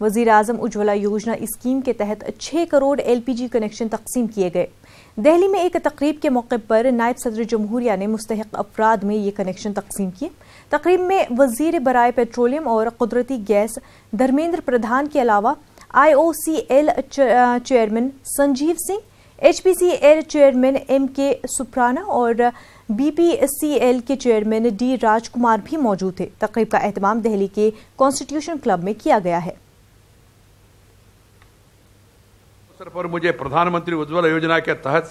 वजीर आजम उज्ज्वला योजना स्कीम के तहत 6 करोड़ LPG कनेक्शन तकसीम किए गए। दिल्ली में एक तकरीब के मौके पर नायब सदर जमहूरिया ने मुस्तहिक अफराद में ये कनेक्शन तकसीम किए। तकरीब में वजीर बराए पेट्रोलियम और कुदरती गैस धर्मेंद्र प्रधान के अलावा IOCL chairman Sanjeev Singh, HPCL chairman MK सुप्राना और BPCL के चेयरमैन D राजकुमार भी मौजूद थे। तकरीब का एहतमाम दिल्ली के कॉन्स्टिट्यूशन क्लब में किया गया है। पर मुझे प्रधानमंत्री उज्ज्वला योजना के तहत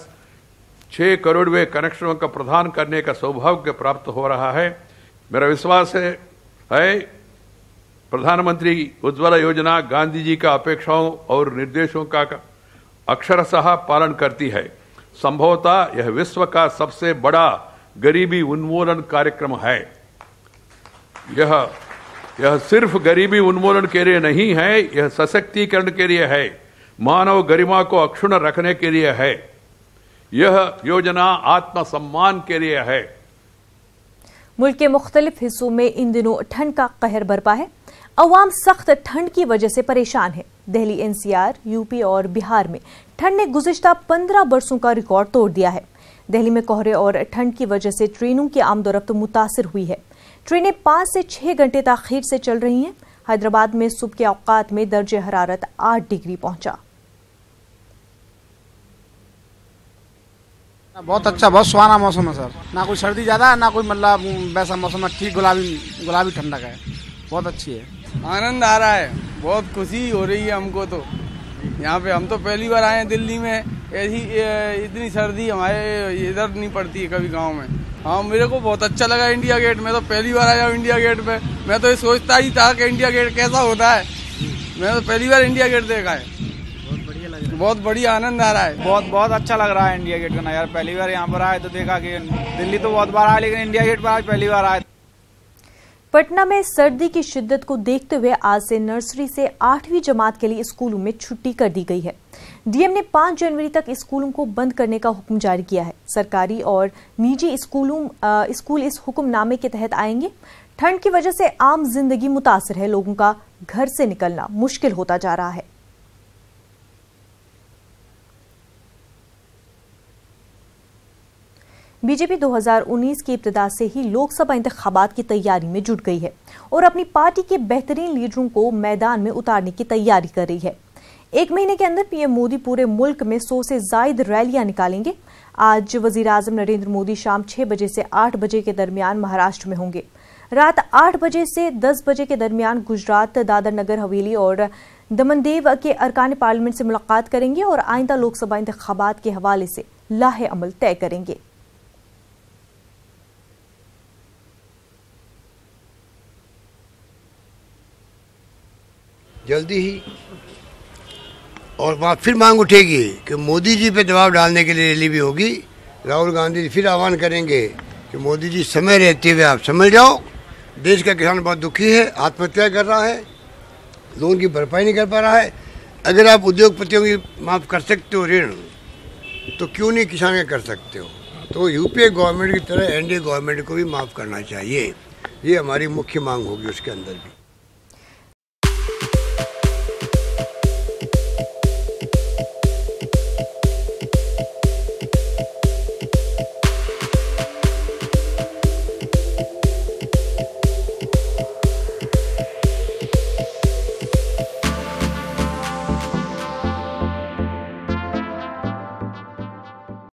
6 करोड़वें कनेक्शनों का प्रदान करने का सौभाग्य प्राप्त हो रहा है। मेरा विश्वास है प्रधानमंत्री उज्ज्वला योजना गांधी जी का अपेक्षाओं और निर्देशों का अक्षरशः पालन करती है। संभवतः यह विश्व का सबसे बड़ा गरीबी उन्मूलन कार्यक्रम है। यह सिर्फ गरीबी उन्मूलन के लिए नहीं है, यह सशक्तिकरण के लिए है, मानव गरिमा को अक्षुण्ण रखने के लिए है। यह योजना आत्मसम्मान के लिए है। मुल्क के मुख्तलिफ हिस्सों में इन दिनों ठंड का कहर बरपा है। अवाम सख्त ठंड की वजह से परेशान है। दिल्ली, NCR, UP और बिहार में ठंड ने गुज़िश्ता 15 बरसों का रिकॉर्ड तोड़ दिया है। दिल्ली में कोहरे और ठंड की वजह से ट्रेनों की आमदोरफ्त मुतासिर हुई है। ट्रेनें 5 से 6 घंटे ताखीर से चल रही हैं। हैदराबाद में सुबह के औकात में दर्जे हरारत 8 डिग्री पहुंचा। बहुत अच्छा, बहुत सुहाना मौसम है सर। ना कोई सर्दी ज्यादा, ना कोई मतलब वैसा मौसम है। ठीक गुलाबी ठंडक है, बहुत अच्छी है। आनंद आ रहा है, बहुत खुशी हो रही है हमको। तो यहाँ पे हम तो पहली बार आए हैं दिल्ली में। ऐसी इतनी सर्दी हमारे इधर नहीं पड़ती है कभी गांव में। हाँ, मेरे को बहुत अच्छा लगा इंडिया गेट में। तो पहली बार आया हूँ इंडिया गेट पे। मैं तो ये सोचता ही था कि इंडिया गेट कैसा होता है। मैं तो पहली बार इंडिया गेट देखा है। बहुत बढ़िया आनंद आ रहा है। बहुत अच्छा लग रहा है इंडिया गेट का नज़ारा। पहली बार यहाँ पर आए तो देखा कि दिल्ली तो बहुत बार आया, लेकिन इंडिया गेट पर आज पहली बार आए। पटना में सर्दी की शिद्दत को देखते हुए आज से नर्सरी से 8वीं जमात के लिए स्कूलों में छुट्टी कर दी गई है। DM ने 5 जनवरी तक स्कूलों को बंद करने का हुक्म जारी किया है। सरकारी और निजी स्कूल इस हुक्मनामे के तहत आएंगे। ठंड की वजह से आम जिंदगी मुतासिर है। लोगों का घर से निकलना मुश्किल होता जा रहा है। बीजेपी 2019 की इब्तिदा से ही लोकसभा इंतखाबात की तैयारी में जुट गई है और अपनी पार्टी के बेहतरीन लीडरों को मैदान में उतारने की तैयारी कर रही है। 1 महीने के अंदर PM मोदी पूरे मुल्क में 100 से ज्यादा रैलियां निकालेंगे। आज वजीर आजम नरेंद्र मोदी शाम 6 बजे से 8 बजे के दरमियान महाराष्ट्र में होंगे। रात 8 बजे से 10 बजे के दरमियान गुजरात, दादर नगर हवेली और दमनदेव के अरकान पार्लियामेंट से मुलाकात करेंगे और आइंदा लोकसभा इंतखाबात के हवाले से लाहे अमल तय करेंगे। जल्दी ही और वहाँ फिर मांग उठेगी कि मोदी जी पे दबाव डालने के लिए रैली भी होगी। राहुल गांधी फिर आह्वान करेंगे कि मोदी जी समय रहते हुए आप समझ जाओ। देश का किसान बहुत दुखी है, आत्महत्या कर रहा है, लोन की भरपाई नहीं कर पा रहा है। अगर आप उद्योगपतियों की माफ़ कर सकते हो ऋण, तो क्यों नहीं किसान का कर सकते हो। तो UPA गवर्नमेंट की तरह NDA गवर्नमेंट को भी माफ़ करना चाहिए। ये हमारी मुख्य मांग होगी उसके अंदर भी।